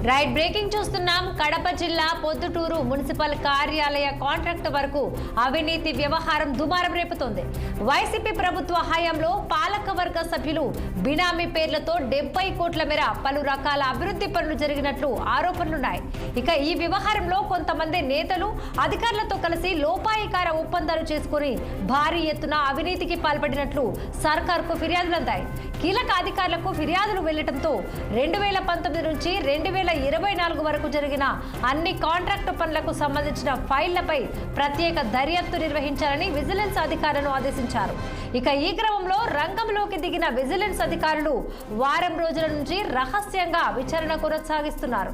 Right breaking చూస్తున్నాం. కడప జిల్లా Proddatur municipal కార్యాలయ కాంట్రాక్ట్ వరకు అవినీతి వ్యవహారం దుమారం రేపుతోంది. వైసీపీ ప్రభుత్వ హయాంలో పాలకవర్గ సభ్యులు బినామీ పేర్లతో 70 కోట్ల మేర పలు రకాల అభివృద్ధి పనులు జరిగినట్లు ఆరోపణలున్నాయి. ఇక ఈ వ్యవహారంలో కొంతమంది నేతలు అధికారులతో కలిసి లోపాయికార ఒప్పందాలు చేసుకుని భారీ ఎత్తున అవినీతికి పాల్పడినట్లు సర్కార్కు ఫిర్యాదులు అందాయి. కీలక అధికారులకు ఫిర్యాదులు వెళ్లడంతో 2019 నుంచి 2024 వరకు జరిగిన అన్ని కాంట్రాక్టు పనులకు సంబంధించిన ఫైళ్లపై ప్రత్యేక దర్యాప్తు నిర్వహించాలని విజిలెన్స్ అధికారులను ఆదేశించారు. ఇక ఈ క్రమంలో రంగంలోకి దిగిన విజిలెన్స్ అధికారులు వారం రోజుల నుంచి రహస్యంగా విచారణ కొనసాగిస్తున్నారు.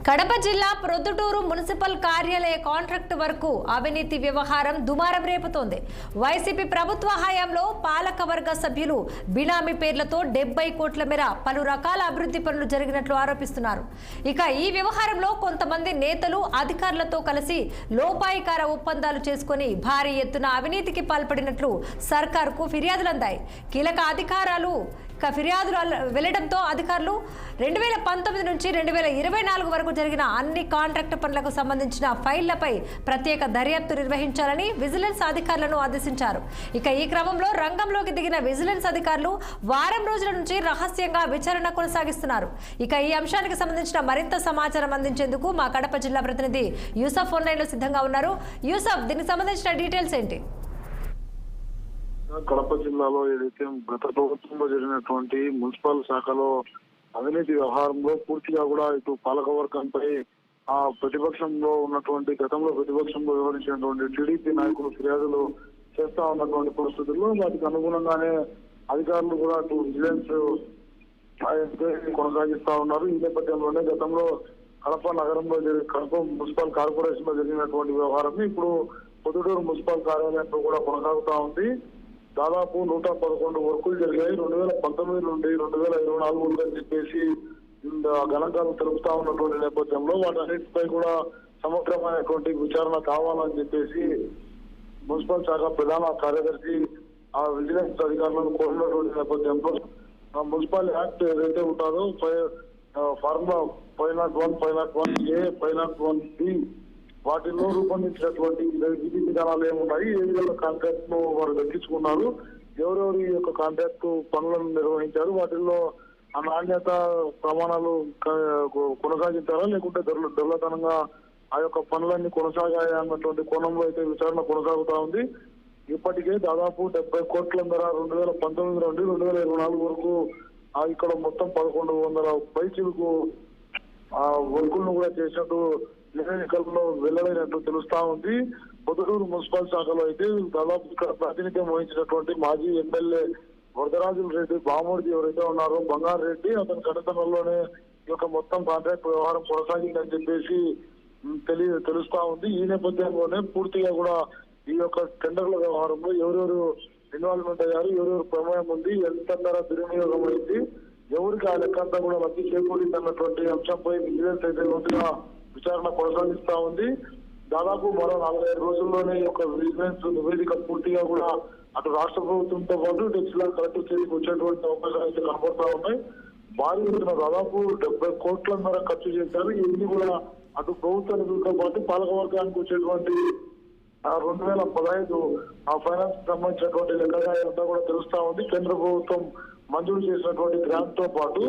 కడప జిల్లా ప్రొద్దుటూరు మున్సిపల్ కార్యాలయ కాంట్రాక్ట్ వరకు అవినీతి వ్యవహారం దుమారం రేపుతోంది. వైసీపీ ప్రభుత్వ హయాంలో పాలకవర్గ సభ్యులు బినామీ పేర్లతో 70 కోట్ల మేర పలు రకాల అభివృద్ధి పనులు జరిగినట్లు ఆరోపిస్తున్నారు. ఇక ఈ వ్యవహారంలో కొంతమంది నేతలు అధికారులతో కలిసి లోపాయికార ఒప్పందాలు చేసుకుని భారీ ఎత్తున అవినీతికి పాల్పడినట్లు సర్కార్కు ఫిర్యాదులు అందాయి. కీలక అధికారాలు ఫిర్యాదులు వెళ్లడంతో అధికారులు 2019 నుంచి 2024 వరకు జరిగిన అన్ని కాంట్రాక్టు పనులకు సంబంధించిన ఫైళ్లపై ప్రత్యేక దర్యాప్తు నిర్వహించాలని విజిలెన్స్ అధికారులను ఆదేశించారు. ఇక ఈ క్రమంలో రంగంలోకి దిగిన విజిలెన్స్ అధికారులు వారం రోజుల నుంచి రహస్యంగా విచారణ కొనసాగిస్తున్నారు. ఇక ఈ అంశానికి సంబంధించిన మరింత సమాచారం అందించేందుకు మా కడప జిల్లా ప్రతినిధి యూసఫ్ ఆన్లైన్ లో సిద్ధంగా ఉన్నారు. యూసఫ్, దీనికి సంబంధించిన డీటెయిల్స్ ఏంటి? కడప జిల్లాలో ఏదైతే గత ప్రభుత్వంలో జరిగినటువంటి మున్సిపల్ శాఖలో అవినీతి వ్యవహారంలో పూర్తిగా కూడా ఇటు పాలకవర్గంపై ఆ ప్రతిపక్షంలో ఉన్నటువంటి గతంలో ప్రతిపక్షంలో వివరించినటువంటి టీడీపీ నాయకులు ఫిర్యాదులు చేస్తా ఉన్నటువంటి పరిస్థితుల్లో వాటికి అనుగుణంగానే అధికారులు కూడా అటు విజిలెన్స్ కొనసాగిస్తా ఉన్నారు. ఈ నేపథ్యంలోనే గతంలో కడప నగరంలో కడప మున్సిపల్ కార్పొరేషన్ లో జరిగినటువంటి వ్యవహారం ఇప్పుడు పొద్దుటూరు మున్సిపల్ కార్యాలయంలో కూడా కొనసాగుతా ఉంది. దాదాపు 111 వర్కులు జరిగాయి 2019 నుండి 2024 అని చెప్పేసి గణాంకాలు తెలుపుతా ఉన్నటువంటి నేపథ్యంలో వాటన్నిటిపై కూడా సమగ్రమైనటువంటి విచారణ కావాలని చెప్పేసి మున్సిపల్ శాఖ ప్రధాన కార్యదర్శి ఆ విజిలెన్స్ అధికారులను కోరినటువంటి నేపథ్యంలో మున్సిపల్ యాక్ట్ ఏదైతే ఉంటుందో ఫార్ములా 501, 501A, 501B వాటిల్లో రూపొందించినటువంటి విధి విధానాలు ఏమున్నాయి, ఏ విధంగా కాంట్రాక్ట్ ను వారు దక్కించుకున్నారు, ఎవరెవరు ఈ యొక్క కాంట్రాక్ట్ పనులను నిర్వహించారు, వాటిల్లో ఆ నాణ్యత ప్రమాణాలు కొనసాగించారా లేకుంటే దొరలతనంగా ఆ యొక్క పనులన్నీ కొనసాగాయా అన్నటువంటి కోణంలో అయితే విచారణ కొనసాగుతా ఉంది. ఇప్పటికే దాదాపు 70 కోట్ల మేర 2019 నుండి 2024 వరకు ఇక్కడ మొత్తం 1100 పైచిలకు ఆ వర్కులను కూడా చేసినట్టు నివేదికల్లో వెల్లడైనట్టు తెలుస్తా ఉంది. పొద్దుటూరు మున్సిపల్ శాఖలో అయితే దాదాపు ఇక్కడ ప్రాతినిధ్యం వహించినటువంటి మాజీ ఎమ్మెల్యే వరదరాజుల రెడ్డి బామూర్తి ఎవరైతే ఉన్నారో బంగారు రెడ్డి అతని కడతనంలోనే ఈ యొక్క మొత్తం కాంట్రాక్ట్ వ్యవహారం కొనసాగిందని చెప్పేసి తెలుస్తా ఉంది. ఈ నేపథ్యంలోనే పూర్తిగా కూడా ఈ యొక్క టెండర్ల వ్యవహారంలో ఎవరెవరు ఇన్వాల్వ్మెంట్ అయ్యారు, ఎవరెవరు ప్రమేయం ఉంది, ఎంత దుర్వినియోగం అయింది, ఎవరికి ఆ లెక్కంతా కూడా లబ్ధి చేకూరింది అన్నటువంటి అంశంపై విజిలెన్స్ అయితే లోతుగా విచారణ కొనసాగిస్తా ఉంది. దాదాపు మరో 45 రోజుల్లోనే ఈ యొక్క విజిలెన్స్ నివేదిక పూర్తిగా కూడా అటు రాష్ట్ర ప్రభుత్వంతో పాటు ఇటు జిల్లా కలెక్టర్ చేతికి వచ్చేటువంటి అవకాశాలు అయితే కనబడతా ఉన్నాయి. భారీ ఎత్తున దాదాపు 70 కోట్ల మేర ఖర్చు చేశారు. ఇవన్నీ కూడా అటు ప్రభుత్వ నిధులతో పాటు పాలకవర్గానికి వచ్చేటువంటి 2015 ఆ ఫైనాన్స్ సంబంధించినటువంటి లెక్కగా అంతా కూడా తెలుస్తా ఉంది. కేంద్ర ప్రభుత్వం మంజూరు చేసినటువంటి గ్రాంట్ తో పాటు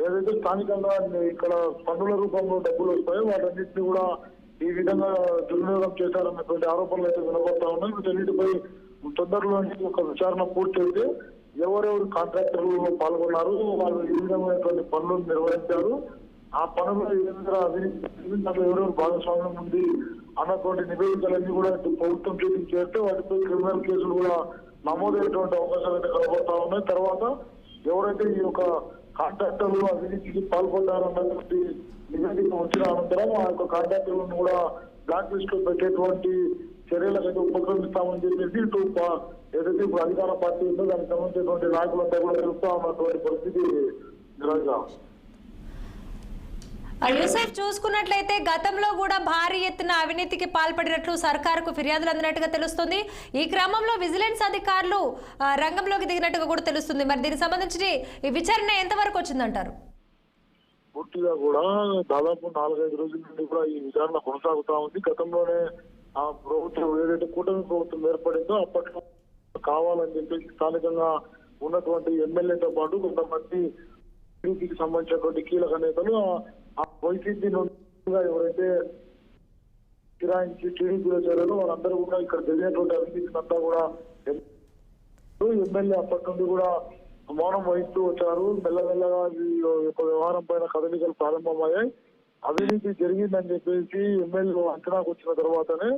ఏదైతే స్థానికంగా ఇక్కడ పన్నుల రూపంలో డబ్బులు వస్తాయో వాటన్నింటినీ కూడా ఈ విధంగా దుర్వినియోగం చేశారన్నటువంటి ఆరోపణలు అయితే వినబడతా ఉన్నాయి. వీటన్నిటిపై తొందరలోనే ఒక విచారణ పూర్తి అయితే ఎవరెవరు కాంట్రాక్టర్లు పాల్గొన్నారు, వాళ్ళు ఏ విధమైనటువంటి పనులు నిర్వహించారు, ఆ పనులు ఏ విధంగా అవినీతి దాంట్లో ఎవరెవరు భాగస్వామ్యం ఉంది అన్నటువంటి నివేదికలన్నీ కూడా ప్రభుత్వం చేతికి చేస్తే వాటిపై క్రిమినల్ కేసులు కూడా నమోదయ్యేటువంటి అవకాశాలు అయితే కనబడతా ఉన్నాయి. తర్వాత ఎవరైతే ఈ యొక్క కాంట్రాక్టర్లు అవినీతికి పాల్పడ్డారన్నటువంటి నివేదిక వచ్చిన అనంతరం ఆ యొక్క కాంట్రాక్టర్లను కూడా బ్లాక్ లిస్ట్ లో పెట్టేటువంటి చర్యలకైతే ఉపక్రమిస్తామని చెప్పేసి ఇటు ఏదైతే ఇప్పుడు అధికార పార్టీ ఉందో దానికి సంబంధించినటువంటి నాయకులంతా కూడా తెలుస్తా ఉన్నటువంటి పరిస్థితి. యూసఫ్, చూసుకున్నట్లయితే గతంలో కూడా భారీ ఎత్తున అవినీతికి పాల్పడినట్లు సర్కారుకు ఫిర్యాదులు అందినట్టుగా తెలుస్తుంది. ఈ క్రమంలో విజిలెన్స్ అధికారులు రంగంలోకి దిగినట్టుగా కూడా తెలుస్తుంది. మరి దీనికి సంబంధించి ఈ విచారణ ఎంతవరకు వచ్చిందంటారు? పూర్తిగా కూడా దాదాపు 4-5 రోజుల నుండి కూడా ఈ విచారణ కొనసాగుతా ఉంది. గతంలోనే ఆ ప్రభుత్వం ఏదైతే కూటమి ప్రభుత్వం ఏర్పడిందో అప్పట్లో కావాలని చెప్పేసి స్థానికంగా ఉన్నటువంటి ఎమ్మెల్యేతో పాటు కొంతమంది టీడీపీకి సంబంధించినటువంటి కీలక నేతలు ఆ వైసీపీ నుండి ఎవరైతే కిరాయించి టీడీపీలో చేరారో వాళ్ళందరూ కూడా ఇక్కడ జరిగినటువంటి అవినీతిని అంతా కూడా ఎమ్మెల్యే అప్పటి నుండి కూడా మౌనం వహిస్తూ వచ్చారు. మెల్లమెల్లగా ఈ యొక్క వ్యవహారం పైన కదలికలు ప్రారంభమయ్యాయి. అవినీతి జరిగిందని చెప్పేసి ఎమ్మెల్యే అంచనాకు వచ్చిన తర్వాతనే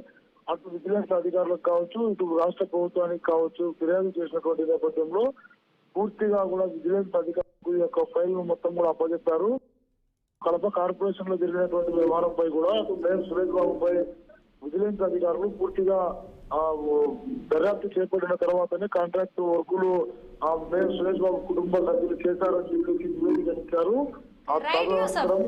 అటు విజిలెన్స్ అధికారులకు కావచ్చు, ఇటు రాష్ట్ర ప్రభుత్వానికి కావచ్చు ఫిర్యాదు చేసినటువంటి నేపథ్యంలో పూర్తిగా కూడా విజిలెన్స్ అధికారులకు యొక్క ఫైల్ మొత్తం కూడా అప్పచెప్పారు. కడప కార్పొరేషన్ లో జరిగినటువంటి వ్యవహారంపై కూడా అటు మేయర్ సురేష్ బాబుపై విజిలెన్స్ అధికారులు పూర్తిగా దర్యాప్తు చేపట్టిన తర్వాతనే కాంట్రాక్ట్ వర్కులు మేయర్ సురేష్ బాబు కుటుంబ సభ్యులు చేశారని చెప్పేసి నివేదిక ఇచ్చారు. ఆ తదనంతరం